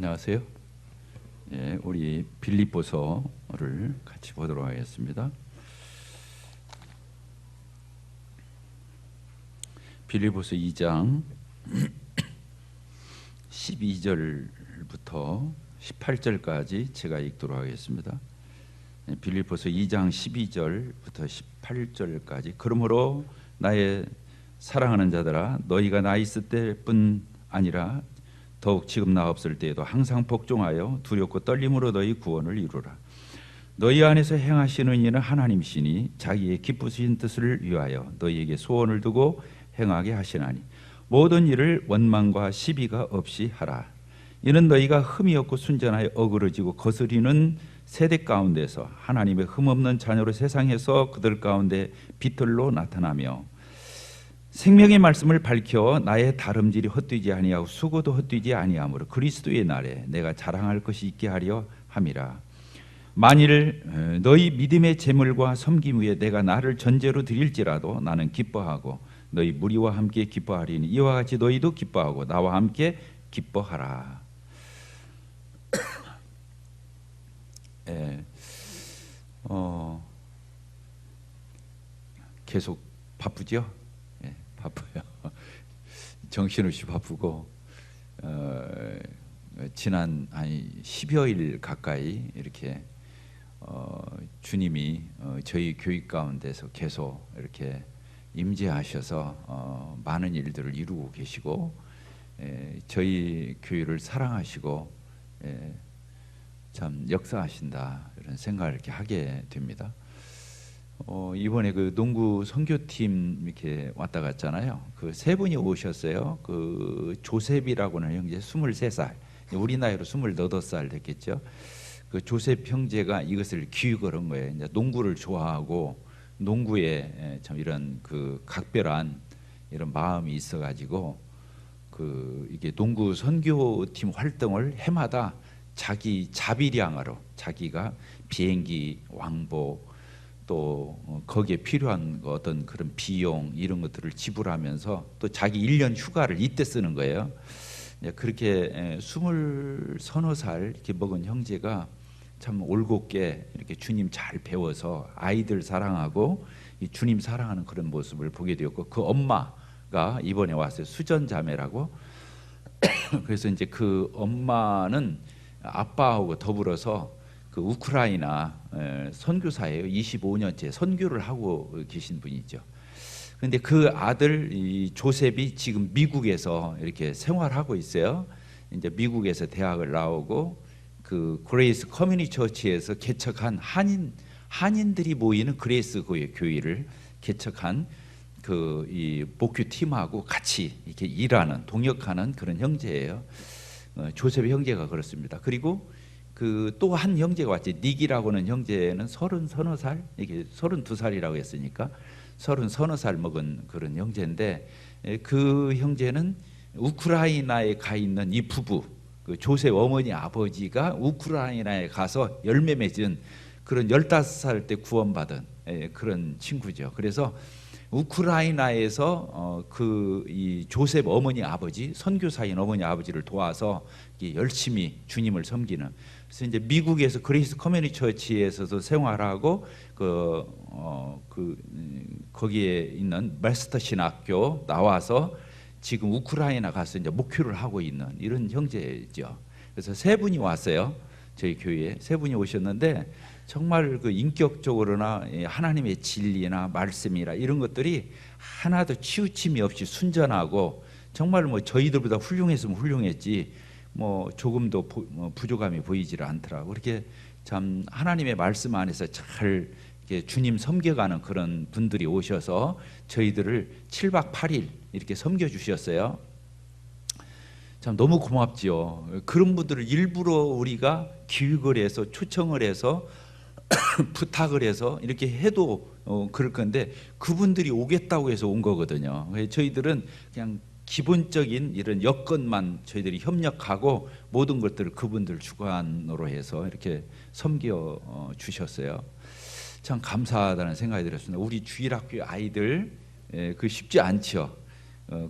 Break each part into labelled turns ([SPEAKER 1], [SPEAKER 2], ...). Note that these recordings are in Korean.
[SPEAKER 1] 안녕하세요. 예, 우리 빌립보서를 같이 보도록 하겠습니다. 빌립보서 2장 12절부터 18절까지 제가 읽도록 하겠습니다. 빌립보서 2장 12절부터 18절까지. 그러므로 나의 사랑하는 자들아, 너희가 나 있을 때뿐 아니라 더욱 지금 나 없을 때에도 항상 복종하여 두렵고 떨림으로 너희 구원을 이루라. 너희 안에서 행하시는 이는 하나님이시니 자기의 기쁘신 뜻을 위하여 너희에게 소원을 두고 행하게 하시나니 모든 일을 원망과 시비가 없이 하라. 이는 너희가 흠이 없고 순전하여 어그러지고 거스리는 세대 가운데서 하나님의 흠없는 자녀로 세상에서 그들 가운데 빛들로 나타나며 생명의 말씀을 밝혀 나의 다름질이 헛되지 아니하고 수고도 헛되지 아니하므로 그리스도의 날에 내가 자랑할 것이 있게 하려 함이라. 만일 너희 믿음의 제물과 섬김 위에 내가 나를 전제로 드릴지라도 나는 기뻐하고 너희 무리와 함께 기뻐하리니 이와 같이 너희도 기뻐하고 나와 함께 기뻐하라. 계속 바쁘죠? 바빠요. 정신없이 바쁘고 지난 10여일 가까이 이렇게 주님이 저희 교회 가운데서 계속 이렇게 임재하셔서 많은 일들을 이루고 계시고 저희 교회를 사랑하시고 참 역사하신다 이런 생각을 이렇게 하게 됩니다. 이번에 그 농구 선교팀 이렇게 왔다 갔잖아요. 그 세 분이 오셨어요. 그 조셉이라고는 형제 23살, 우리 나이로 28살 됐겠죠. 그 조셉 형제가 이것을 기획을 한 거예요. 이제 농구를 좋아하고 농구에 참 이런 그 각별한 이런 마음이 있어가지고 그 이게 농구 선교팀 활동을 해마다 자기 자비량으로 자기가 비행기 왕복 또 거기에 필요한 어떤 그런 비용 이런 것들을 지불하면서 또 자기 1년 휴가를 이때 쓰는 거예요. 그렇게 20서너 살 이렇게 먹은 형제가 참 올곧게 이렇게 주님 잘 배워서 아이들 사랑하고 이 주님 사랑하는 그런 모습을 보게 되었고, 그 엄마가 이번에 왔어요. 수전자매라고. 그래서 이제 그 엄마는 아빠하고 더불어서 그 우크라이나 선교사예요. 25년째 선교를 하고 계신 분이죠. 그런데 그 아들 이 조셉이 지금 미국에서 이렇게 생활하고 있어요. 이제 미국에서 대학을 나오고 그 그레이스 커뮤니티 처치에서 개척한 한인들이 모이는 그레이스 교회를 개척한 그 이 목교 팀하고 같이 이렇게 일하는 동역하는 그런 형제예요. 조셉의 형제가 그렇습니다. 그리고 그 또 한 형제가 왔지. 닉이라고는 형제는 30서너 살, 이게 32살이라고 했으니까 30서너 살 먹은 그런 형제인데, 그 형제는 우크라이나에 가 있는 이 부부, 그 조셉 어머니 아버지가 우크라이나에 가서 열매 맺은 그런 15살 때 구원받은 그런 친구죠. 그래서 우크라이나에서 그 이 조셉 어머니 아버지, 선교사인 어머니 아버지를 도와서 열심히 주님을 섬기는. 그래서 이제 미국에서 그레이스 커뮤니티 처치에서도 생활하고 거기에 있는 메스터 신학교 나와서 지금 우크라이나 가서 이제 목회를 하고 있는 이런 형제죠. 그래서 세 분이 왔어요. 저희 교회에 세 분이 오셨는데 정말 그 인격적으로나 하나님의 진리나 말씀이나 이런 것들이 하나도 치우침이 없이 순전하고 정말 뭐 저희들보다 훌륭했으면 훌륭했지 뭐 조금도 부족함이 보이지를 않더라고. 그렇게 참 하나님의 말씀 안에서 잘 이렇게 주님 섬겨가는 그런 분들이 오셔서 저희들을 7박 8일 이렇게 섬겨주셨어요. 참 너무 고맙지요. 그런 분들을 일부러 우리가 기획을 해서 초청을 해서 부탁을 해서 이렇게 해도 그럴 건데 그분들이 오겠다고 해서 온 거거든요. 저희들은 그냥 기본적인 이런 여건만 저희들이 협력하고 모든 것들을 그분들 주관으로 해서 이렇게 섬겨 주셨어요. 참 감사하다는 생각이 들었습니다. 우리 주일학교 아이들 그 쉽지 않죠.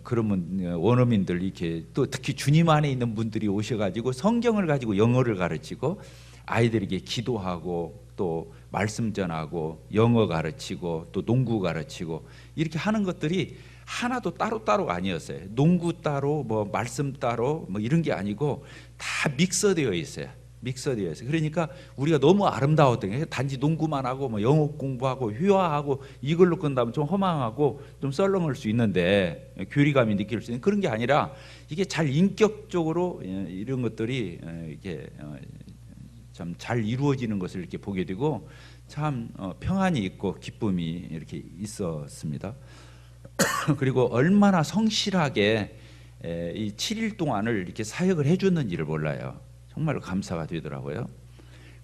[SPEAKER 1] 그러면 원어민들 이렇게 또 특히 주님 안에 있는 분들이 오셔가지고 성경을 가지고 영어를 가르치고 아이들에게 기도하고 또 말씀 전하고 영어 가르치고 또 농구 가르치고 이렇게 하는 것들이 하나도 따로따로가 아니었어요. 농구 따로 뭐 말씀 따로 뭐 이런 게 아니고 다 믹서되어 있어요. 믹서되어 있어요. 그러니까 우리가 너무 아름다웠던 게 단지 농구만 하고 뭐 영어 공부하고 회화하고 이걸로 끝나면 좀 허망하고 좀 썰렁할 수 있는데 교리감이 느낄 수 있는 그런 게 아니라 이게 잘 인격적으로 이런 것들이 이게 참 잘 이루어지는 것을 이렇게 보게 되고 참 평안이 있고 기쁨이 이렇게 있었습니다. 그리고 얼마나 성실하게 이 7일 동안을 이렇게 사역을 해줬는지를 몰라요. 정말로 감사가 되더라고요.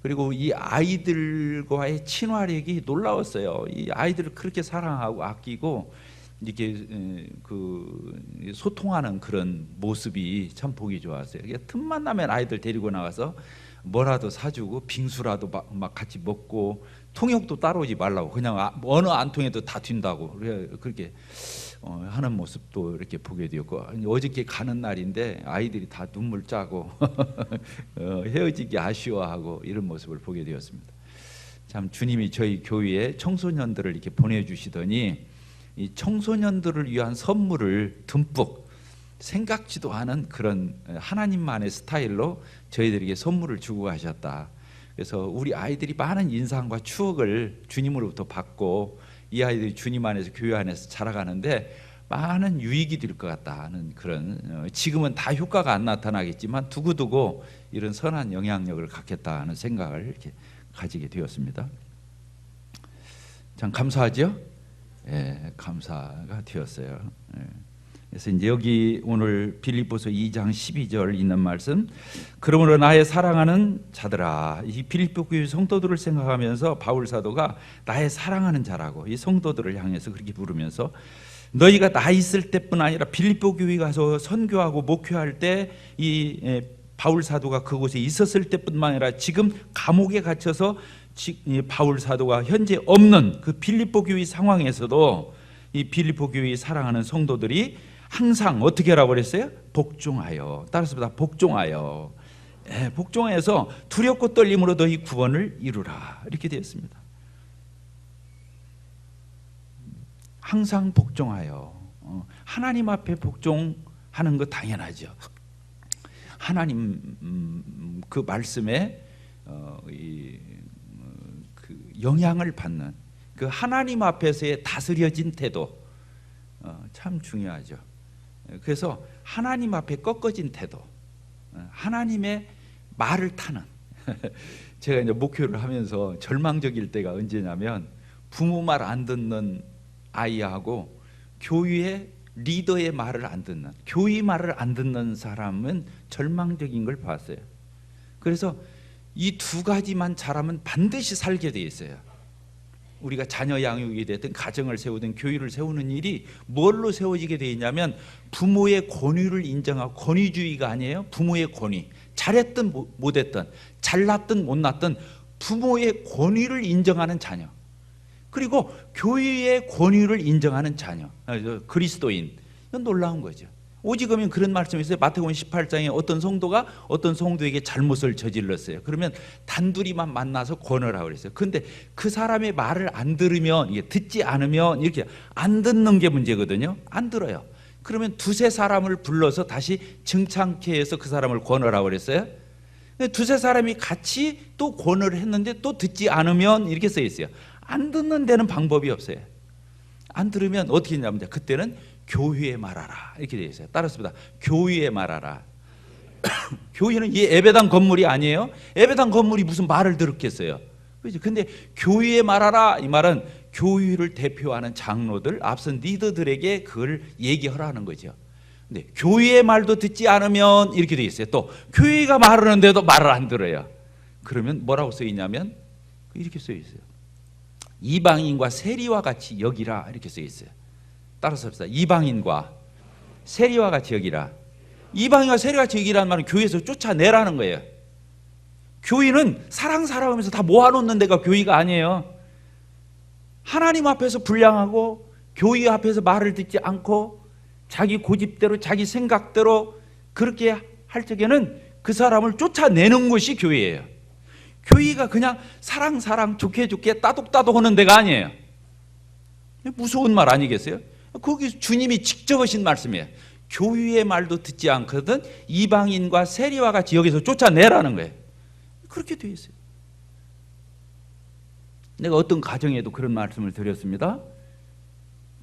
[SPEAKER 1] 그리고 이 아이들과의 친화력이 놀라웠어요. 이 아이들을 그렇게 사랑하고 아끼고 이렇게 그 소통하는 그런 모습이 참 보기 좋았어요. 틈만 나면 아이들 데리고 나가서 뭐라도 사주고 빙수라도 막 같이 먹고 통역도 따라오지 말라고 그냥 어느 안 통해도 다 튄다고 그렇게 하는 모습도 이렇게 보게 되었고 어저께 가는 날인데 아이들이 다 눈물 짜고 헤어지기 아쉬워하고 이런 모습을 보게 되었습니다. 참 주님이 저희 교회에 청소년들을 이렇게 보내주시더니 이 청소년들을 위한 선물을 듬뿍 생각지도 않은 그런 하나님만의 스타일로 저희들에게 선물을 주고 가셨다. 그래서 우리 아이들이 많은 인상과 추억을 주님으로부터 받고 이 아이들이 주님 안에서 교회 안에서 자라가는데 많은 유익이 될 것 같다는 그런 지금은 다 효과가 안 나타나겠지만 두고두고 이런 선한 영향력을 갖겠다는 생각을 이렇게 가지게 되었습니다. 참 감사하죠? 예, 감사가 되었어요. 예. 그래서 이제 여기 오늘 빌립보서 2장 12절 있는 말씀, 그러므로 나의 사랑하는 자들아, 이 빌립보 교회 성도들을 생각하면서 바울 사도가 나의 사랑하는 자라고 이 성도들을 향해서 그렇게 부르면서 너희가 나 있을 때뿐 아니라 빌립보 교회 가서 선교하고 목회할 때 이 바울 사도가 그곳에 있었을 때뿐만 아니라 지금 감옥에 갇혀서 바울 사도가 현재 없는 그 빌립보 교회 상황에서도 이 빌립보 교회 사랑하는 성도들이 항상 어떻게 하라고 그랬어요? 복종하여. 따라서 다 복종하여. 복종해서 두렵고 떨림으로 너희 구원을 이루라. 이렇게 되었습니다. 항상 복종하여. 하나님 앞에 복종하는 거 당연하죠. 하나님 그 말씀에 그 영향을 받는 그 하나님 앞에서의 다스려진 태도 참 중요하죠. 그래서 하나님 앞에 꺾어진 태도, 하나님의 말을 타는. 제가 이제 목회를 하면서 절망적일 때가 언제냐면 부모 말 안 듣는 아이하고 교회의 리더의 말을 안 듣는, 교회 말을 안 듣는 사람은 절망적인 걸 봤어요. 그래서 이 두 가지만 잘하면 반드시 살게 돼 있어요. 우리가 자녀 양육이 됐든 가정을 세우든 교회를 세우는 일이 뭘로 세워지게 돼 있냐면 부모의 권위를 인정하고, 권위주의가 아니에요. 부모의 권위, 잘했든 못했든 잘났든 못났든 부모의 권위를 인정하는 자녀, 그리고 교회의 권위를 인정하는 자녀, 그리스도인. 이건 놀라운 거죠. 오직하면 그런 말씀이 있어요. 마태복음 18장에 어떤 성도가 어떤 성도에게 잘못을 저질렀어요. 그러면 단둘이만 만나서 권하라고 그랬어요. 그런데 그 사람의 말을 안 들으면, 이게 듣지 않으면, 이렇게 안 듣는 게 문제거든요. 안 들어요. 그러면 두세 사람을 불러서 다시 증창케 해서 그 사람을 권하라고 그랬어요. 두세 사람이 같이 또 권을 했는데 또 듣지 않으면 이렇게 써 있어요. 안 듣는 데는 방법이 없어요. 안 들으면 어떻게 했냐면 그때는 교회에 말하라 이렇게 되어 있어요. 따라서 교회에 말하라. 교회는 이 예배당 건물이 아니에요. 예배당 건물이 무슨 말을 들었겠어요. 그렇죠? 근데 교회에 말하라, 이 말은 교회를 대표하는 장로들, 앞선 리더들에게 그걸 얘기하라는 거죠. 근데 교회의 말도 듣지 않으면 이렇게 되어 있어요. 또 교회가 말하는데도 말을 안 들어요. 그러면 뭐라고 써 있냐면 이렇게 써 있어요. 이방인과 세리와 같이 여기라 이렇게 써 있어요. 따라서 이방인과 세리와 같이 여기라. 이방인과 세리와 같이 여기라는 말은 교회에서 쫓아내라는 거예요. 교회는 사랑하면서 다 모아놓는 데가 교회가 아니에요. 하나님 앞에서 불량하고 교회 앞에서 말을 듣지 않고 자기 고집대로 자기 생각대로 그렇게 할 적에는 그 사람을 쫓아내는 것이 교회예요. 교회가 그냥 사랑 좋게 따독따독 하는 데가 아니에요. 무서운 말 아니겠어요? 거기 주님이 직접 하신 말씀이에요. 교회의 말도 듣지 않거든 이방인과 세리와 같이 여기서 쫓아내라는 거예요. 그렇게 되어 있어요. 내가 어떤 가정에도 그런 말씀을 드렸습니다.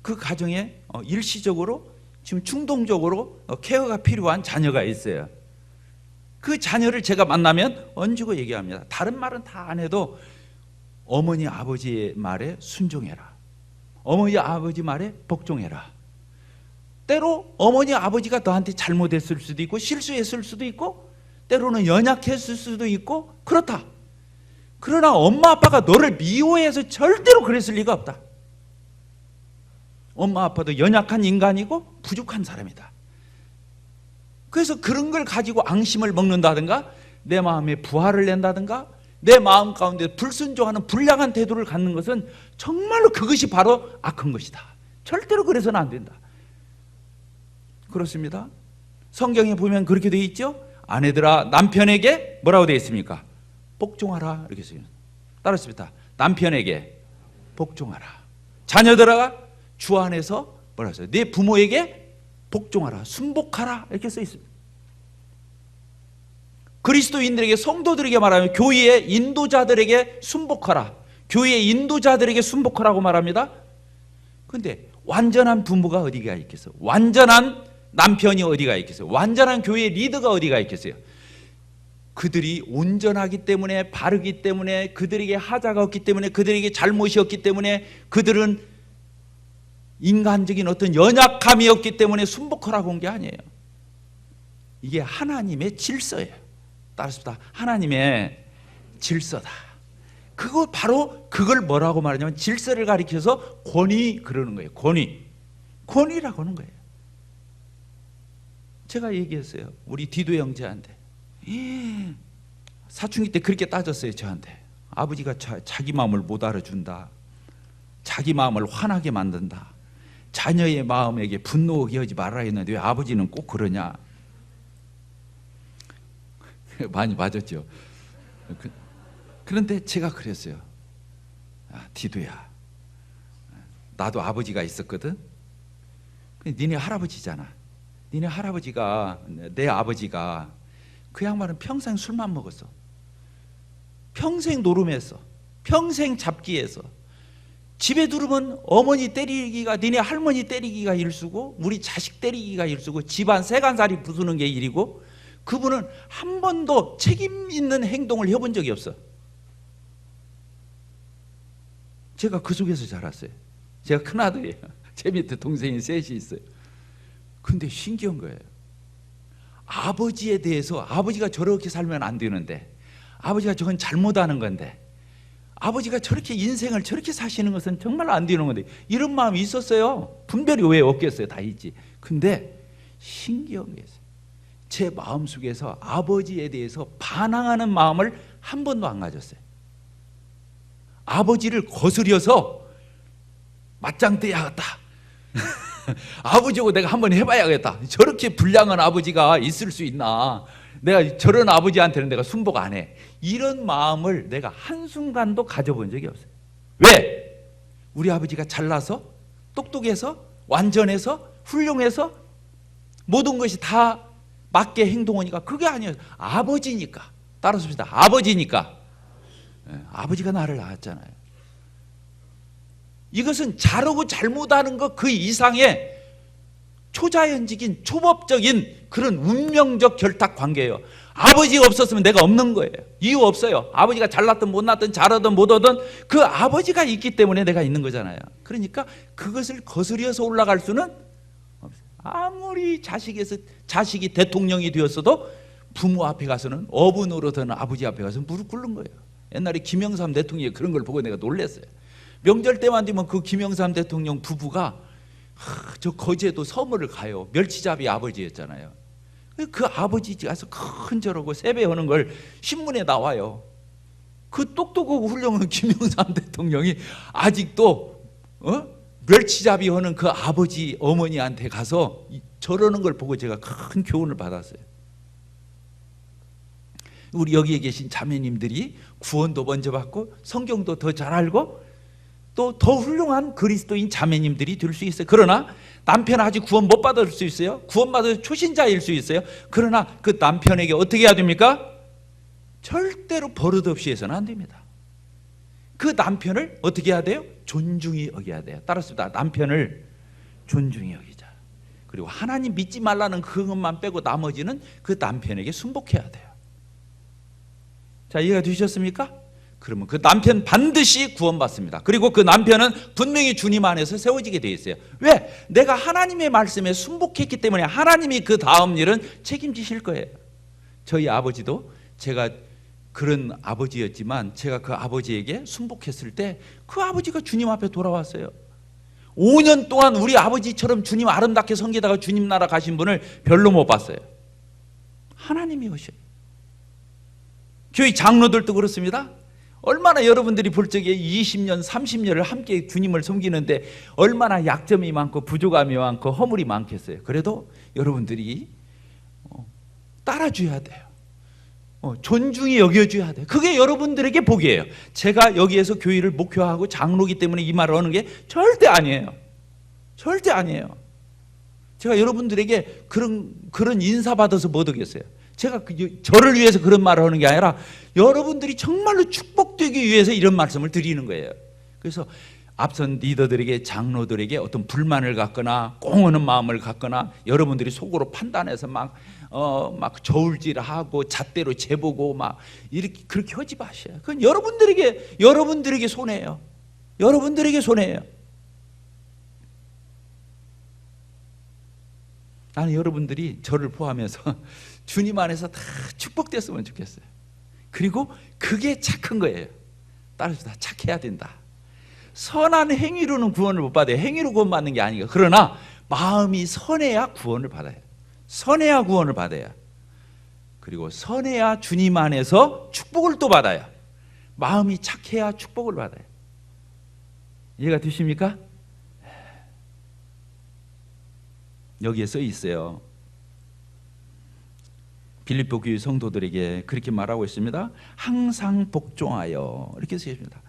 [SPEAKER 1] 그 가정에 일시적으로 지금 충동적으로 케어가 필요한 자녀가 있어요. 그 자녀를 제가 만나면 얹고 얘기합니다. 다른 말은 다 안 해도 어머니 아버지의 말에 순종해라. 어머니 아버지 말에 복종해라. 때로 어머니 아버지가 너한테 잘못했을 수도 있고 실수했을 수도 있고 때로는 연약했을 수도 있고 그렇다. 그러나 엄마 아빠가 너를 미워해서 절대로 그랬을 리가 없다. 엄마 아빠도 연약한 인간이고 부족한 사람이다. 그래서 그런 걸 가지고 앙심을 먹는다든가 내 마음에 부하를 낸다든가 내 마음 가운데 불순종하는 불량한 태도를 갖는 것은 정말로 그것이 바로 악한 것이다. 절대로 그래서는 안 된다. 그렇습니다. 성경에 보면 그렇게 되어 있죠. 아내들아 남편에게 뭐라고 되어 있습니까? 복종하라 이렇게 써요. 따라했습니다. 남편에게 복종하라. 자녀들아 주 안에서 뭐라고 써요? 네 부모에게 복종하라, 순복하라 이렇게 써 있습니다. 그리스도인들에게 성도들에게 말하면 교회의 인도자들에게 순복하라. 교회의 인도자들에게 순복하라고 말합니다. 그런데 완전한 부모가 어디가 있겠어요? 완전한 남편이 어디가 있겠어요? 완전한 교회의 리더가 어디가 있겠어요? 그들이 온전하기 때문에 바르기 때문에 그들에게 하자가 없기 때문에 그들에게 잘못이 없기 때문에 그들은 인간적인 어떤 연약함이 없기 때문에 순복하라고 한 게 아니에요. 이게 하나님의 질서예요. 따라서 하나님의 질서다. 그거 바로 그걸 뭐라고 말하냐면 질서를 가리켜서 권위 그러는 거예요. 권위라고 하는 거예요. 제가 얘기했어요. 우리 디도 형제한테 사춘기 때 그렇게 따졌어요. 저한테 아버지가 자기 마음을 못 알아준다. 자기 마음을 화나게 만든다. 자녀의 마음에게 분노하게 하지 말아야 했는데 왜 아버지는 꼭 그러냐. 많이 맞았죠. 그런데 제가 그랬어요. 디도야, 나도 아버지가 있었거든. 니네 할아버지잖아. 니네 할아버지가, 내 아버지가 그 양반은 평생 술만 먹었어. 평생 노름했어. 평생 잡기했어. 집에 들어오면 어머니 때리기가, 니네 할머니 때리기가 일수고 우리 자식 때리기가 일수고 집안 세간살이 부수는 게 일이고, 그분은 한 번도 책임 있는 행동을 해본 적이 없어. 제가 그 속에서 자랐어요. 제가 큰아들이에요. 제 밑에 동생이 셋이 있어요. 근데 신기한 거예요. 아버지에 대해서 아버지가 저렇게 살면 안 되는데, 아버지가 저건 잘못하는 건데, 아버지가 저렇게 인생을 저렇게 사시는 것은 정말 안 되는 건데, 이런 마음이 있었어요. 분별이 왜 없겠어요? 다 있지. 근데 신기한 게 있어요. 제 마음속에서 아버지에 대해서 반항하는 마음을 한 번도 안 가졌어요. 아버지를 거스려서 맞짱 떠야겠다. 아버지하고 내가 한번 해봐야겠다. 저렇게 불량한 아버지가 있을 수 있나. 내가 저런 아버지한테는 내가 순복 안 해. 이런 마음을 내가 한순간도 가져본 적이 없어요. 왜? 우리 아버지가 잘나서 똑똑해서 완전해서 훌륭해서 모든 것이 다 맞게 행동하니까? 그게 아니에요. 아버지니까. 따라서 봅시다. 아버지니까. 아버지가 나를 낳았잖아요. 이것은 잘하고 잘못하는 것 그 이상의 초자연적인 초법적인 그런 운명적 결탁 관계예요. 아버지가 없었으면 내가 없는 거예요. 이유 없어요. 아버지가 잘났든 못났든 잘하든 못하든 그 아버지가 있기 때문에 내가 있는 거잖아요. 그러니까 그것을 거스려서 올라갈 수는 없어요. 아무리 자식이 대통령이 되었어도 부모 앞에 가서는 어부 노릇하는 아버지 앞에 가서 무릎 꿇는 거예요. 옛날에 김영삼 대통령이 그런 걸 보고 내가 놀랐어요. 명절 때만 되면 그 김영삼 대통령 부부가 저 거제도 서물을 가요. 멸치잡이 아버지였잖아요. 그 아버지 가서 큰절하고 세배하는 걸 신문에 나와요. 그 똑똑하고 훌륭한 김영삼 대통령이 아직도 멸치잡이 하는 그 아버지 어머니한테 가서 저러는 걸 보고 제가 큰 교훈을 받았어요. 우리 여기에 계신 자매님들이 구원도 먼저 받고 성경도 더 잘 알고 또 더 훌륭한 그리스도인 자매님들이 될 수 있어요. 그러나 남편 아직 구원 못 받을 수 있어요. 구원받을 초신자일 수 있어요. 그러나 그 남편에게 어떻게 해야 됩니까? 절대로 버릇없이 해서는 안 됩니다. 그 남편을 어떻게 해야 돼요? 존중히 여겨야 돼요. 따라서 남편을 존중히 여기자. 그리고 하나님 믿지 말라는 그것만 빼고 나머지는 그 남편에게 순복해야 돼요. 자, 이해가 되셨습니까? 그러면 그 남편 반드시 구원받습니다. 그리고 그 남편은 분명히 주님 안에서 세워지게 되어 있어요. 왜? 내가 하나님의 말씀에 순복했기 때문에 하나님이 그 다음 일은 책임지실 거예요. 저희 아버지도 제가 그런 아버지였지만 제가 그 아버지에게 순복했을 때 그 아버지가 주님 앞에 돌아왔어요. 5년 동안 우리 아버지처럼 주님 아름답게 섬기다가 주님 나라 가신 분을 별로 못 봤어요. 하나님이 오셔요. 교회 장로들도 그렇습니다. 얼마나 여러분들이 볼 적에 20년, 30년을 함께 주님을 섬기는데 얼마나 약점이 많고 부족함이 많고 허물이 많겠어요. 그래도 여러분들이 따라줘야 돼요. 존중히 여겨줘야 돼요. 그게 여러분들에게 복이에요. 제가 여기에서 교회를 목회하고 장로기 때문에 이 말을 하는 게 절대 아니에요. 절대 아니에요. 제가 여러분들에게 그런 인사 받아서 못 오겠어요. 제가 저를 위해서 그런 말을 하는 게 아니라 여러분들이 정말로 축복되기 위해서 이런 말씀을 드리는 거예요. 그래서 앞선 리더들에게 장로들에게 어떤 불만을 갖거나 꽁하는 마음을 갖거나 여러분들이 속으로 판단해서 막 저울질하고 잣대로 재보고 막 이렇게 그렇게 하지 마셔요. 그건 여러분들에게 손해예요. 여러분들에게 손해예요. 나는 여러분들이 저를 포함해서 주님 안에서 다 축복됐으면 좋겠어요. 그리고 그게 착한 거예요. 따라서 다 착해야 된다. 선한 행위로는 구원을 못 받아요. 행위로 구원받는 게 아니에요. 그러나 마음이 선해야 구원을 받아요. 선해야 구원을 받아요. 그리고 선해야 주님 안에서 축복을 또 받아요. 마음이 착해야 축복을 받아요. 이해가 되십니까? 여기에 써 있어요. 빌립보 교회 성도들에게 그렇게 말하고 있습니다. 항상 복종하여 이렇게 써 있습니다.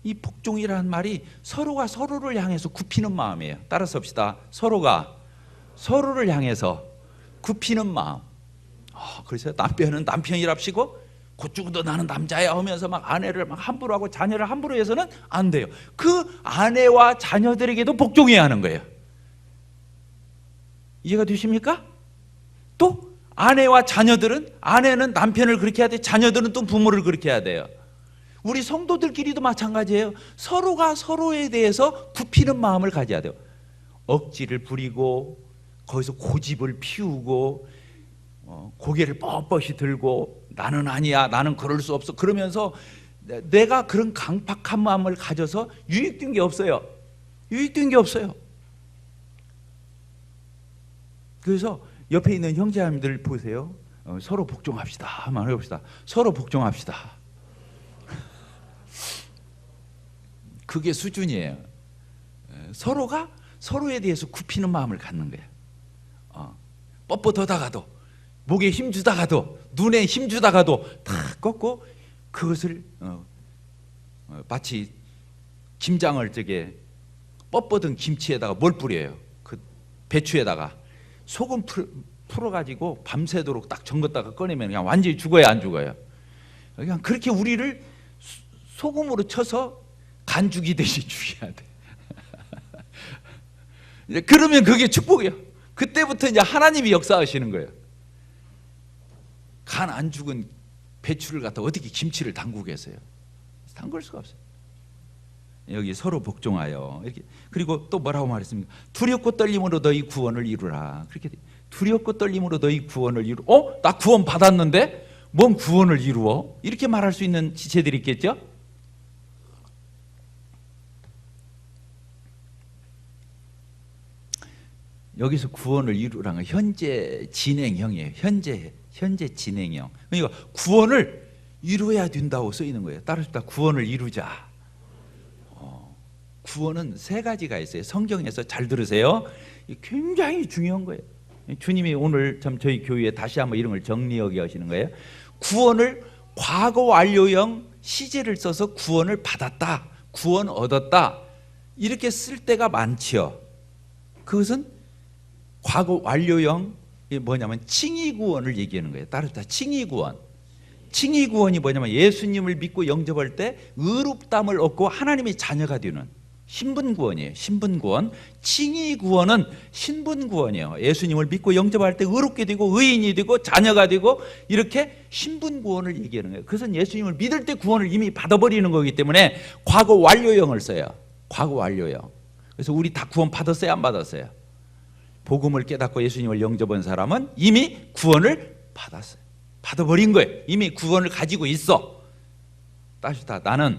[SPEAKER 1] 이 복종이라는 말이 서로가 서로를 향해서 굽히는 마음이에요. 따라서 합시다. 서로가 서로를 향해서 굽히는 마음. 그래서 남편은 남편이랍시고 곧죽어도 나는 남자야 하면서 막 아내를 막 함부로 하고 자녀를 함부로 해서는 안 돼요. 그 아내와 자녀들에게도 복종해야 하는 거예요. 이해가 되십니까? 또 아내와 자녀들은 아내는 남편을 그렇게 해야 돼. 자녀들은 또 부모를 그렇게 해야 돼요. 우리 성도들끼리도 마찬가지예요. 서로가 서로에 대해서 굽히는 마음을 가져야 돼요. 억지를 부리고 거기서 고집을 피우고 고개를 뻣뻣이 들고 나는 아니야, 나는 그럴 수 없어 그러면서 내가 그런 강팍한 마음을 가져서 유익된 게 없어요. 유익된 게 없어요. 그래서 옆에 있는 형제자매들 보세요. 서로 복종합시다. 한번 해봅시다. 서로 복종합시다. 그게 수준이에요. 서로가 서로에 대해서 굽히는 마음을 갖는 거예요. 뻣뻣하다가도 목에 힘주다가도 눈에 힘주다가도 다 꺾고 그것을 마치 김장을 저게 뻣뻣한 김치에다가 뭘 뿌려요? 그 배추에다가 소금 풀어가지고 밤새도록 딱 잠갔다가 꺼내면 그냥 완전히 죽어야 안 죽어요? 그냥 그렇게 우리를 소금으로 쳐서 간죽이듯이 죽여야 돼. 그러면 그게 축복이에요. 그때부터 이제 하나님이 역사하시는 거예요. 간 안 죽은 배추를 갖다 어떻게 김치를 담그겠어요? 담글 수가 없어요. 여기 서로 복종하여 이렇게. 그리고 또 뭐라고 말했습니까? 두렵고 떨림으로 너희 구원을 이루라. 그렇게 돼. 두렵고 떨림으로 너희 구원을 이루. 나 구원 받았는데 뭔 구원을 이루어? 이렇게 말할 수 있는 지체들이 있겠죠? 여기서 구원을 이루라는 건 현재 진행형이에요. 현재 진행형. 그러니까 구원을 이루어야 된다고 써 있는 거예요. 따라서 구원을 이루자. 구원은 세 가지가 있어요. 성경에서 잘 들으세요. 굉장히 중요한 거예요. 주님이 오늘 참 저희 교회에 다시 한번 이런 걸 정리하게 하시는 거예요. 구원을 과거 완료형 시제를 써서 구원을 받았다, 구원 얻었다 이렇게 쓸 때가 많지요. 그것은 과거 완료형 뭐냐면 칭의 구원을 얘기하는 거예요. 따르다 칭의 구원. 칭의 구원이 뭐냐면 예수님을 믿고 영접할 때 의롭다함을 얻고 하나님의 자녀가 되는 신분 구원이에요. 신분 구원. 칭의 구원은 신분 구원이에요. 예수님을 믿고 영접할 때 의롭게 되고 의인이 되고 자녀가 되고 이렇게 신분 구원을 얘기하는 거예요. 그것은 예수님을 믿을 때 구원을 이미 받아버리는 거기 때문에 과거 완료형을 써요. 과거 완료형. 그래서 우리 다 구원 받았어요, 안 받았어요? 복음을 깨닫고 예수님을 영접한 사람은 이미 구원을 받았어요. 받아버린 거예요. 이미 구원을 가지고 있어. 따시다 나는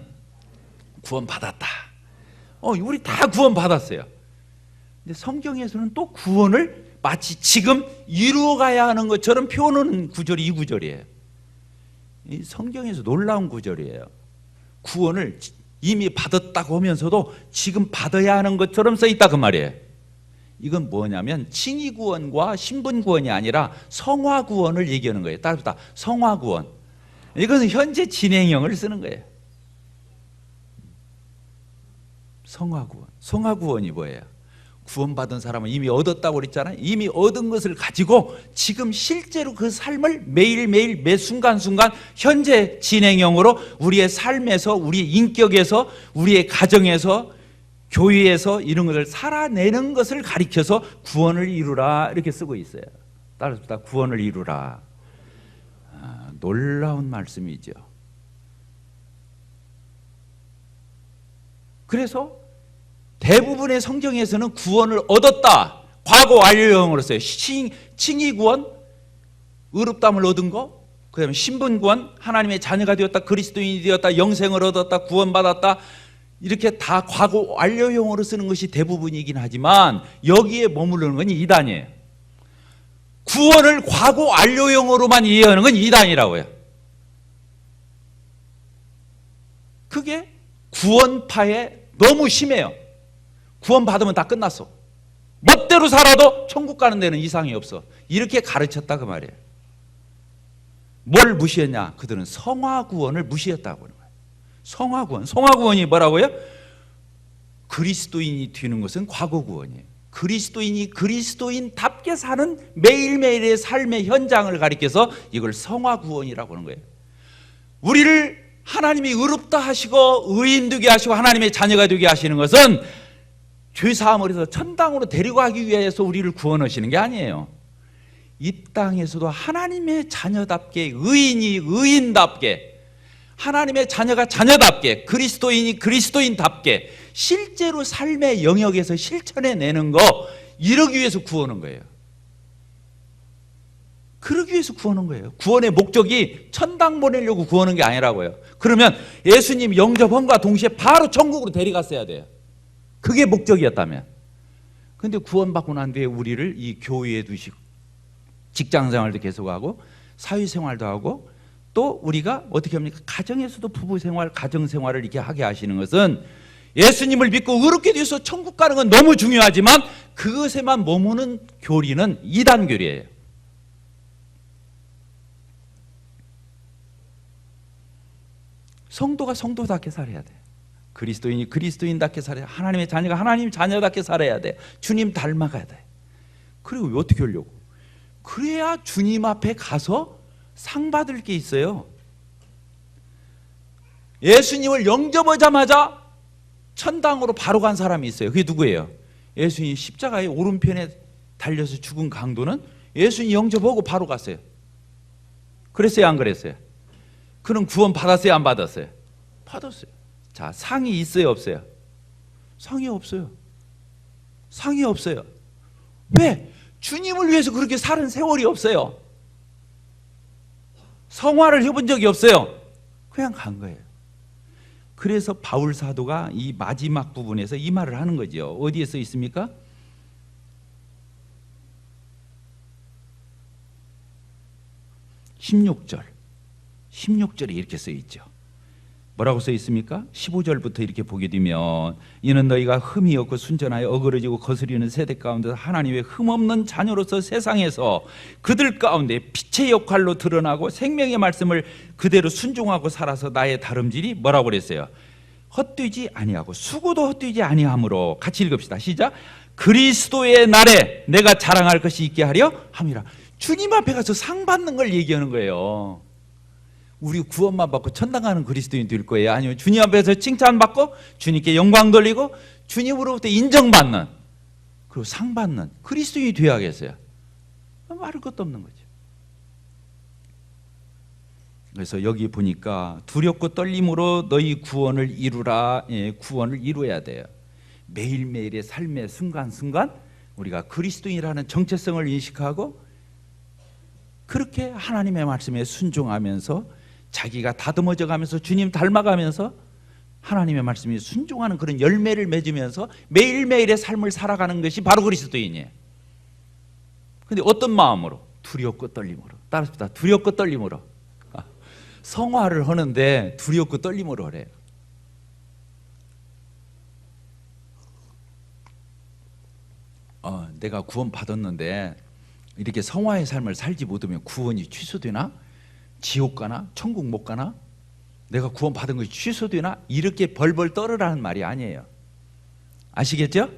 [SPEAKER 1] 구원 받았다. 우리 다 구원 받았어요. 근데 성경에서는 또 구원을 마치 지금 이루어가야 하는 것처럼 표현하는 구절이 이 구절이에요. 이 성경에서 놀라운 구절이에요. 구원을 이미 받았다고 하면서도 지금 받아야 하는 것처럼 써 있다 그 말이에요. 이건 뭐냐면 칭의 구원과 신분 구원이 아니라 성화 구원을 얘기하는 거예요. 따르다 성화 구원. 이것은 현재 진행형을 쓰는 거예요. 성화 구원. 성화 구원이 뭐예요? 구원받은 사람은 이미 얻었다고 그랬잖아요. 이미 얻은 것을 가지고 지금 실제로 그 삶을 매일매일 매 순간순간 현재 진행형으로 우리의 삶에서 우리의 인격에서 우리의 가정에서 교회에서 이런 것을 살아내는 것을 가리켜서 구원을 이루라 이렇게 쓰고 있어요. 따라서 구원을 이루라. 놀라운 말씀이죠. 그래서 대부분의 성경에서는 구원을 얻었다, 과거 완료형으로 써요. 칭의 구원, 의롭다함을 얻은 거, 그 다음에 신분 구원, 하나님의 자녀가 되었다, 그리스도인이 되었다, 영생을 얻었다, 구원받았다, 이렇게 다 과거 완료형으로 쓰는 것이 대부분이긴 하지만 여기에 머무르는 건 이단이에요. 구원을 과거 완료형으로만 이해하는 건 이단이라고요. 그게 구원파에 너무 심해요. 구원 받으면 다 끝났어. 멋대로 살아도 천국 가는 데는 이상이 없어. 이렇게 가르쳤다 그 말이에요. 뭘 무시했냐? 그들은 성화 구원을 무시했다고 하는 거예요. 성화 구원. 성화 구원이 뭐라고요? 그리스도인이 되는 것은 과거 구원이에요. 그리스도인이 그리스도인답게 사는 매일매일의 삶의 현장을 가리켜서 이걸 성화 구원이라고 하는 거예요. 우리를 하나님이 의롭다 하시고 의인 되게 하시고 하나님의 자녀가 되게 하시는 것은 죄사함을 해서 천당으로 데려가기 위해서 우리를 구원하시는 게 아니에요. 이 땅에서도 하나님의 자녀답게 의인이 의인답게 하나님의 자녀가 자녀답게 그리스도인이 그리스도인답게 실제로 삶의 영역에서 실천해내는 거 이러기 위해서 구원한 거예요. 그러기 위해서 구원한 거예요. 구원의 목적이 천당 보내려고 구원한 게 아니라고요. 그러면 예수님 영접함과 동시에 바로 천국으로 데려갔어야 돼요. 그게 목적이었다면. 그런데 구원받고 난 뒤에 우리를 이 교회에 두시고 직장생활도 계속하고 사회생활도 하고 또 우리가 어떻게 합니까? 가정에서도 부부생활, 가정생활을 이렇게 하게 하시는 것은 예수님을 믿고 의롭게 되어서 천국 가는 건 너무 중요하지만 그것에만 머무는 교리는 이단교리예요. 성도가 성도답게 살아야 돼. 그리스도인이 그리스도인답게 살아야 돼. 하나님의 자녀가 하나님 자녀답게 살아야 돼. 주님 닮아가야 돼. 그리고 어떻게 하려고? 그래야 주님 앞에 가서 상 받을 게 있어요. 예수님을 영접하자마자 천당으로 바로 간 사람이 있어요. 그게 누구예요? 예수님 십자가의 오른편에 달려서 죽은 강도는 예수님 영접하고 바로 갔어요. 그랬어요, 안 그랬어요? 그럼 구원 받았어요, 안 받았어요? 받았어요. 자, 상이 있어요, 없어요? 상이 없어요. 상이 없어요. 왜? 주님을 위해서 그렇게 사는 세월이 없어요. 성화를 해본 적이 없어요. 그냥 간 거예요. 그래서 바울 사도가 이 마지막 부분에서 이 말을 하는 거죠. 어디에 써 있습니까? (16절) 16절에 이렇게 써 있죠. 뭐라고 써 있습니까? 15절부터 이렇게 보게 되면 이는 너희가 흠이 없고 순전하여 어그러지고 거스리는 세대 가운데서 하나님의 흠없는 자녀로서 세상에서 그들 가운데 빛의 역할로 드러나고 생명의 말씀을 그대로 순종하고 살아서 나의 다름질이 뭐라고 그랬어요? 헛되지 아니하고 수고도 헛되지 아니하므로. 같이 읽읍시다. 시작. 그리스도의 날에 내가 자랑할 것이 있게 하려 함이라. 주님 앞에 가서 상 받는 걸 얘기하는 거예요. 우리 구원만 받고 천당 가는 그리스도인 될 거예요? 아니면 주님 앞에서 칭찬받고 주님께 영광 돌리고 주님으로부터 인정받는, 그리고 상 받는 그리스도인이 되어야겠어요? 말할 것도 없는 거죠. 그래서 여기 보니까 두렵고 떨림으로 너희 구원을 이루라. 구원을 이루어야 돼요. 매일매일의 삶의 순간순간 우리가 그리스도인이라는 정체성을 인식하고 그렇게 하나님의 말씀에 순종하면서 자기가 다듬어져 가면서 주님 닮아가면서 하나님의 말씀에 순종하는 그런 열매를 맺으면서 매일매일의 삶을 살아가는 것이 바로 그리스도인이에요. 그런데 어떤 마음으로? 두렵고 떨림으로. 따라합시다. 두렵고 떨림으로. 성화를 하는데 두렵고 떨림으로 하래요. 내가 구원 받았는데 이렇게 성화의 삶을 살지 못하면 구원이 취소되나? 지옥 가나? 천국 못 가나? 내가 구원 받은 것이 취소되나? 이렇게 벌벌 떨으라는 말이 아니에요. 아시겠죠?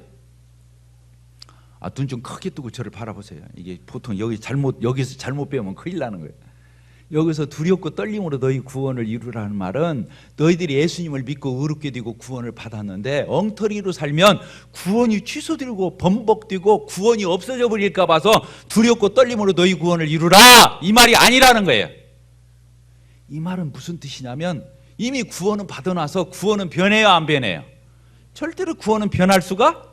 [SPEAKER 1] 눈 좀 크게 뜨고 저를 바라보세요. 이게 보통 여기서 잘못 배우면 큰일 나는 거예요. 여기서 두렵고 떨림으로 너희 구원을 이루라는 말은 너희들이 예수님을 믿고 의롭게 되고 구원을 받았는데 엉터리로 살면 구원이 취소되고 번복되고 구원이 없어져 버릴까 봐서 두렵고 떨림으로 너희 구원을 이루라, 이 말이 아니라는 거예요. 이 말은 무슨 뜻이냐면 이미 구원은 받아놔서 구원은 변해요, 안 변해요? 절대로 구원은 변할 수가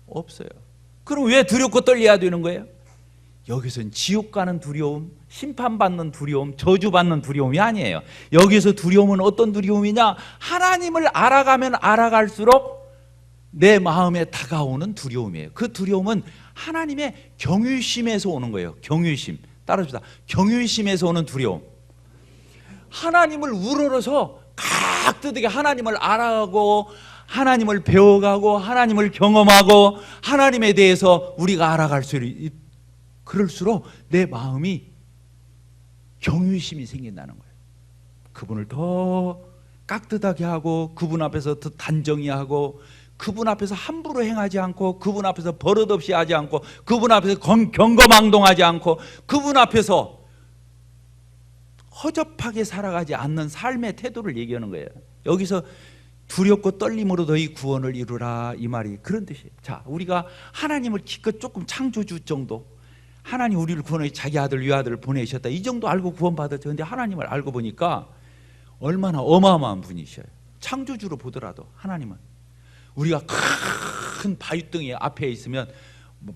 [SPEAKER 1] 없어요. 그럼 왜 두렵고 떨려야 되는 거예요? 여기서는 지옥 가는 두려움, 심판받는 두려움, 저주받는 두려움이 아니에요. 여기서 두려움은 어떤 두려움이냐? 하나님을 알아가면 알아갈수록 내 마음에 다가오는 두려움이에요. 그 두려움은 하나님의 경외심에서 오는 거예요. 경외심. 따라합시다. 경외심에서 오는 두려움. 하나님을 우러러서 각듯하게 하나님을 알아가고 하나님을 배워가고 하나님을 경험하고 하나님에 대해서 우리가 알아갈수록 그럴수록 내 마음이 경외심이 생긴다는 거예요. 그분을 더 깍듯하게 하고 그분 앞에서 더 단정히 하고 그분 앞에서 함부로 행하지 않고 그분 앞에서 버릇없이 하지 않고 그분 앞에서 경거망동하지 않고 그분 앞에서 허접하게 살아가지 않는 삶의 태도를 얘기하는 거예요. 여기서 두렵고 떨림으로 너희 구원을 이루라, 이 말이 그런 뜻이에요. 자, 우리가 하나님을 기껏 조금 창조주 정도, 하나님 우리를 구원해 자기 아들 위아들을 보내셨다, 이 정도 알고 구원받았죠. 그런데 하나님을 알고 보니까 얼마나 어마어마한 분이셔요. 창조주로 보더라도 하나님은 우리가 큰 바위덩이 앞에 있으면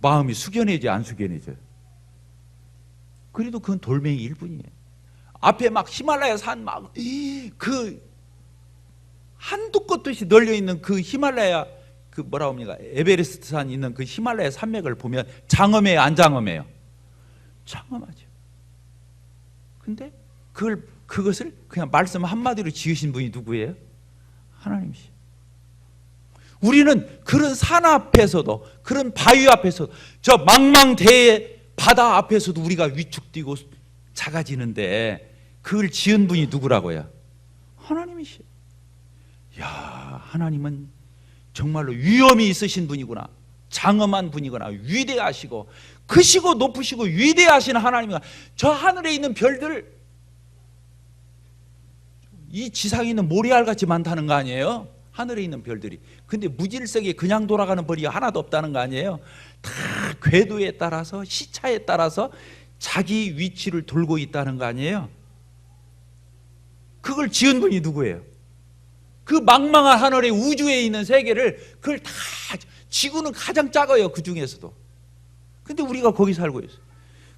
[SPEAKER 1] 마음이 숙연해져 안 숙연해져요? 그래도 그건 돌멩이일 뿐이에요. 앞에 막 히말라야 산 막 그 한도 끝도 없이 널려 있는 그 히말라야 그 뭐라 합니까? 에베레스트 산 있는 그 히말라야 산맥을 보면 장엄해요, 안 장엄해요? 장엄하죠. 근데 그것을 그냥 말씀 한마디로 지으신 분이 누구예요? 하나님이시죠. 우리는 그런 산 앞에서도 그런 바위 앞에서도 저 망망대해 바다 앞에서도 우리가 위축되고 작아지는데 그걸 지은 분이 누구라고요? 하나님이시죠. 야, 하나님은 정말로 위엄이 있으신 분이구나, 장엄한 분이구나, 위대하시고 크시고 높으시고 위대하신 하나님이구나. 저 하늘에 있는 별들 이 지상에 있는 모래알같이 많다는 거 아니에요? 하늘에 있는 별들이. 근데 무질서하게 그냥 돌아가는 별이 하나도 없다는 거 아니에요? 다 궤도에 따라서 시차에 따라서 자기 위치를 돌고 있다는 거 아니에요? 그걸 지은 분이 누구예요? 그 망망한 하늘의 우주에 있는 세계를 그걸 다, 지구는 가장 작아요, 그 중에서도. 근데 우리가 거기 살고 있어요.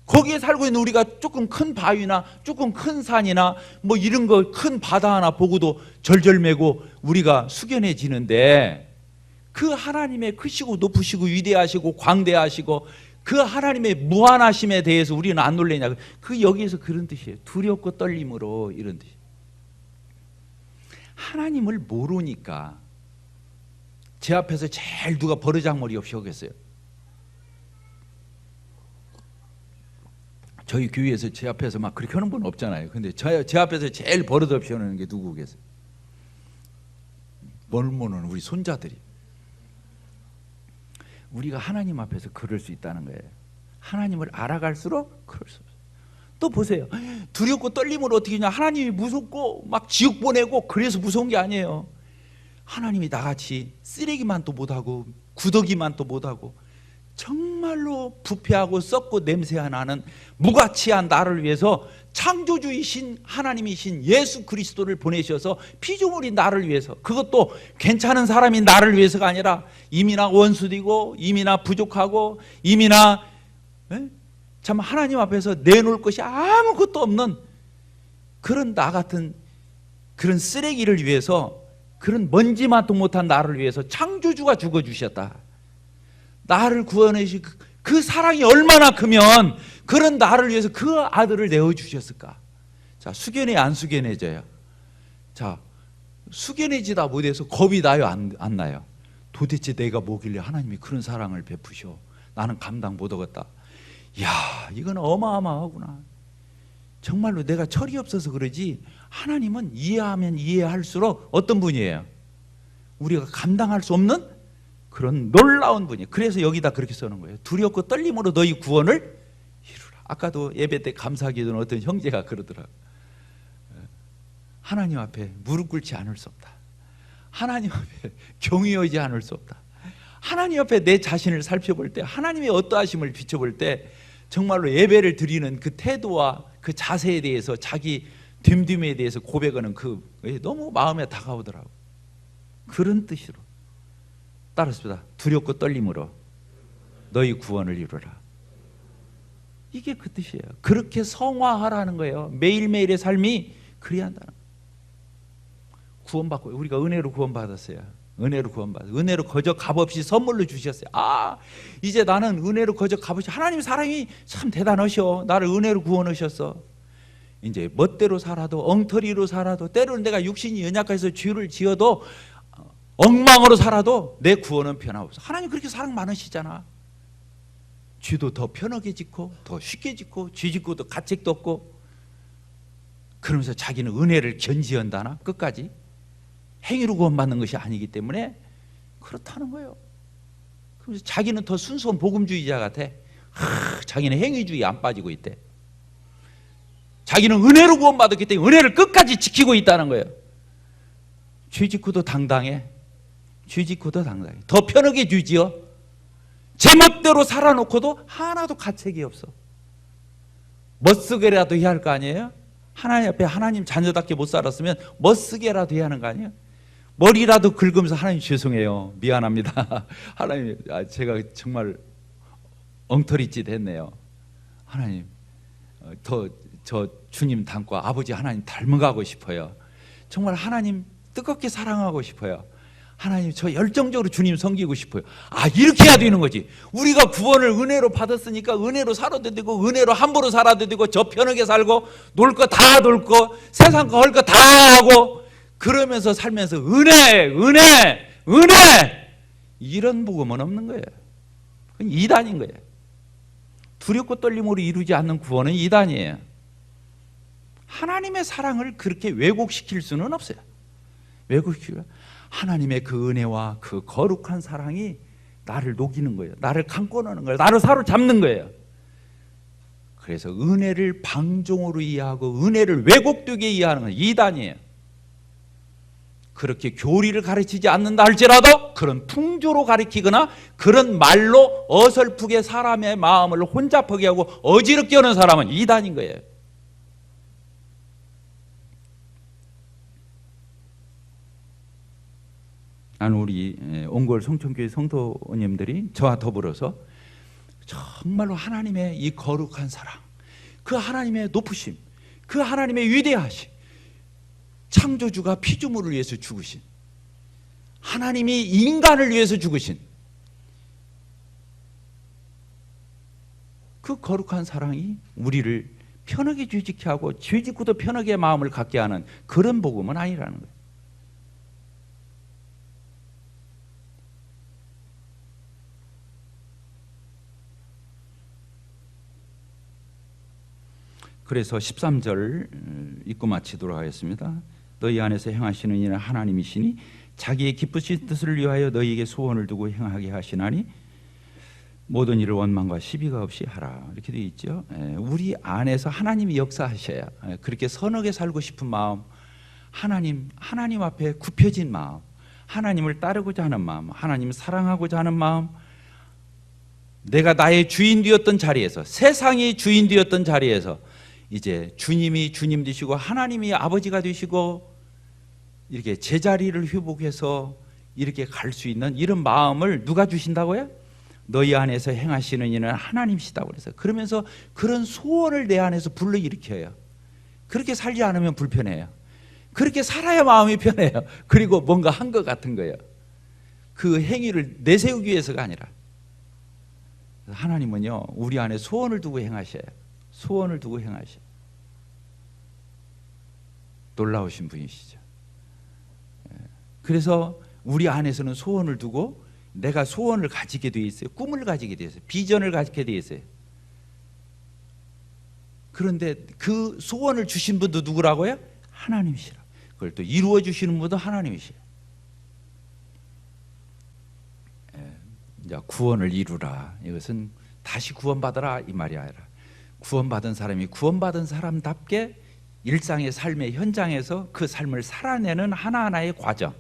[SPEAKER 1] 거기에 살고 있는 우리가 조금 큰 바위나 조금 큰 산이나 뭐 이런 거 큰 바다 하나 보고도 절절매고 우리가 숙연해지는데 그 하나님의 크시고 높으시고 위대하시고 광대하시고 그 하나님의 무한하심에 대해서 우리는 안 놀래냐? 그 여기에서 그런 뜻이에요. 두렵고 떨림으로, 이런 뜻이에요. 하나님을 모르니까 제 앞에서 제일 누가 버르장머리 없이 하겠어요? 저희 교회에서 제 앞에서 막 그렇게 하는 분은 없잖아요. 근데 제 앞에서 제일 버릇 없이 하는 게 누구겠어요? 멀모는 우리 손자들이. 우리가 하나님 앞에서 그럴 수 있다는 거예요. 하나님을 알아갈수록 그럴 수 없어요. 또 보세요. 두렵고 떨림으로 어떻게 하냐. 하나님이 무섭고 막 지옥 보내고 그래서 무서운 게 아니에요. 하나님이 나같이 쓰레기만 또 못하고 구더기만 또 못하고 정말로 부패하고 썩고 냄새가 나는 무가치한 나를 위해서 창조주이신 하나님이신 예수 그리스도를 보내셔서 피조물인 나를 위해서, 그것도 괜찮은 사람인 나를 위해서가 아니라 이미나 원수되고 이미나 부족하고 이미나 참 하나님 앞에서 내놓을 것이 아무것도 없는 그런 나 같은 그런 쓰레기를 위해서, 그런 먼지만도 못한 나를 위해서 창조주가 죽어주셨다. 나를 구원하신 그 사랑이 얼마나 크면 그런 나를 위해서 그 아들을 내어주셨을까. 자, 숙연해 안 숙연해져요? 자, 숙연해지다 못해서 겁이 나요 안 나요? 도대체 내가 뭐길래 하나님이 그런 사랑을 베푸셔, 나는 감당 못하겠다. 이야, 이건 어마어마하구나. 정말로 내가 철이 없어서 그러지 하나님은 이해하면 이해할수록 어떤 분이에요? 우리가 감당할 수 없는 그런 놀라운 분이에요. 그래서 여기다 그렇게 써놓은 거예요. 두렵고 떨림으로 너희 구원을 이루라. 아까도 예배 때 감사기도는 어떤 형제가 그러더라고요. 하나님 앞에 무릎 꿇지 않을 수 없다. 하나님 앞에 경외하지 않을 수 없다. 하나님 앞에 내 자신을 살펴볼 때, 하나님의 어떠하심을 비춰볼 때 정말로 예배를 드리는 그 태도와 그 자세에 대해서, 자기 됨됨에 대해서 고백하는 그 너무 마음에 다가오더라고요. 그런 뜻으로 따랐습니다. 두렵고 떨림으로 너희 구원을 이루라. 이게 그 뜻이에요. 그렇게 성화하라는 거예요. 매일매일의 삶이 그래야 한다는 거예요. 구원받고, 우리가 은혜로 구원받았어요. 은혜로 구원받았어요. 은혜로 거저 값없이 선물로 주셨어요. 아, 이제 나는 은혜로 거저 값없이, 하나님 사랑이 참 대단하셔. 나를 은혜로 구원하셨어. 이제 멋대로 살아도, 엉터리로 살아도, 때로는 내가 육신이 연약해서 죄를 지어도, 엉망으로 살아도 내 구원은 변함없어. 하나님 그렇게 사랑 많으시잖아. 죄도 더 편하게 짓고 더 쉽게 짓고, 죄 짓고도 가책도 없고, 그러면서 자기는 은혜를 견지한다나 끝까지. 행위로 구원받는 것이 아니기 때문에 그렇다는 거예요. 그래서 자기는 더 순수한 복음주의자 같아. 자기는 행위주의 안 빠지고 있대. 자기는 은혜로 구원받았기 때문에 은혜를 끝까지 지키고 있다는 거예요. 죄 짓고도 당당해. 죄 짓고도 당당해. 더 편하게 주지요. 제멋대로 살아놓고도 하나도 가책이 없어. 멋쓰게라도 해야 할 거 아니에요? 하나님 앞에 하나님 자녀답게 못 살았으면 멋쓰게라도 해야 하는 거 아니에요? 머리라도 긁으면서 하나님 죄송해요, 미안합니다. 하나님, 제가 정말 엉터리짓 했네요. 하나님, 저 주님 닮고 아버지 하나님 닮아가고 싶어요. 정말 하나님 뜨겁게 사랑하고 싶어요. 하나님, 저 열정적으로 주님 섬기고 싶어요. 아, 이렇게 해야 되는 거지. 우리가 구원을 은혜로 받았으니까 은혜로 살아도 되고, 은혜로 함부로 살아도 되고, 저 편하게 살고, 놀 거 다 놀고, 세상 거 할 거 다 하고, 그러면서 살면서 은혜 이런 복음은 없는 거예요. 그건 이단인 거예요. 두렵고 떨림으로 이루지 않는 구원은 이단이에요. 하나님의 사랑을 그렇게 왜곡시킬 수는 없어요. 왜곡시키고, 하나님의 그 은혜와 그 거룩한 사랑이 나를 녹이는 거예요. 나를 감고 노는 거예요. 나를 사로잡는 거예요. 그래서 은혜를 방종으로 이해하고 은혜를 왜곡되게 이해하는 건 이단이에요. 그렇게 교리를 가르치지 않는다 할지라도 그런 풍조로 가르치거나 그런 말로 어설프게 사람의 마음을 혼잡하게 하고 어지럽게 하는 사람은 이단인 거예요. 나는 우리 옹골 성천교회 성도님들이 저와 더불어서 정말로 하나님의 이 거룩한 사랑, 그 하나님의 높으심, 그 하나님의 위대하심, 창조주가 피조물을 위해서 죽으신, 하나님이 인간을 위해서 죽으신 그 거룩한 사랑이 우리를 편하게 죄짓게 하고 죄짓고도 편하게 마음을 갖게 하는 그런 복음은 아니라는 거예요. 그래서 13절 읽고 마치도록 하겠습니다. 너희 안에서 행하시는 이는 하나님이시니 자기의 기쁘신 뜻을 위하여 너희에게 소원을 두고 행하게 하시나니 모든 일을 원망과 시비가 없이 하라. 이렇게 되어 있죠. 우리 안에서 하나님이 역사하셔야 그렇게 선하게 살고 싶은 마음, 하나님 앞에 굽혀진 마음, 하나님을 따르고자 하는 마음, 하나님을 사랑하고자 하는 마음, 내가 나의 주인 되었던 자리에서, 세상이 주인 되었던 자리에서 이제 주님이 주님 되시고 하나님이 아버지가 되시고 이렇게 제자리를 회복해서 이렇게 갈 수 있는 이런 마음을 누가 주신다고요? 너희 안에서 행하시는 이는 하나님이시다고 그래서, 그러면서 그런 소원을 내 안에서 불러일으켜요. 그렇게 살지 않으면 불편해요. 그렇게 살아야 마음이 편해요. 그리고 뭔가 한 것 같은 거예요. 그 행위를 내세우기 위해서가 아니라. 하나님은요, 우리 안에 소원을 두고 행하셔요. 소원을 두고 행하셔요. 놀라우신 분이시죠. 그래서 우리 안에서는 소원을 두고 내가 소원을 가지게 되어 있어요. 꿈을 가지게 되어 있어요. 비전을 가지게 되어 있어요. 그런데 그 소원을 주신 분도 누구라고요? 하나님이시라. 그걸 또 이루어 주시는 분도 하나님이시라. 이제 구원을 이루라. 이것은 다시 구원받아라 이 말이 아니라, 구원받은 사람이 구원받은 사람답게 일상의 삶의 현장에서 그 삶을 살아내는 하나하나의 과정,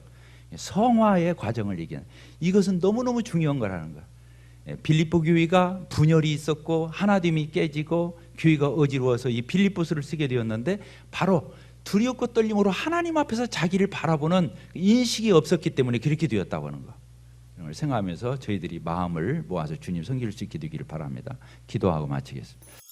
[SPEAKER 1] 성화의 과정을 얘기하는, 이것은 너무너무 중요한 거라는 거예요. 빌립보 교회가 분열이 있었고 하나됨이 깨지고 교회가 어지러워서 이 빌립보서를 쓰게 되었는데, 바로 두렵고 떨림으로 하나님 앞에서 자기를 바라보는 인식이 없었기 때문에 그렇게 되었다고 하는 거. 이런 걸 생각하면서 저희들이 마음을 모아서 주님 섬길 수 있게 되기를 바랍니다. 기도하고 마치겠습니다.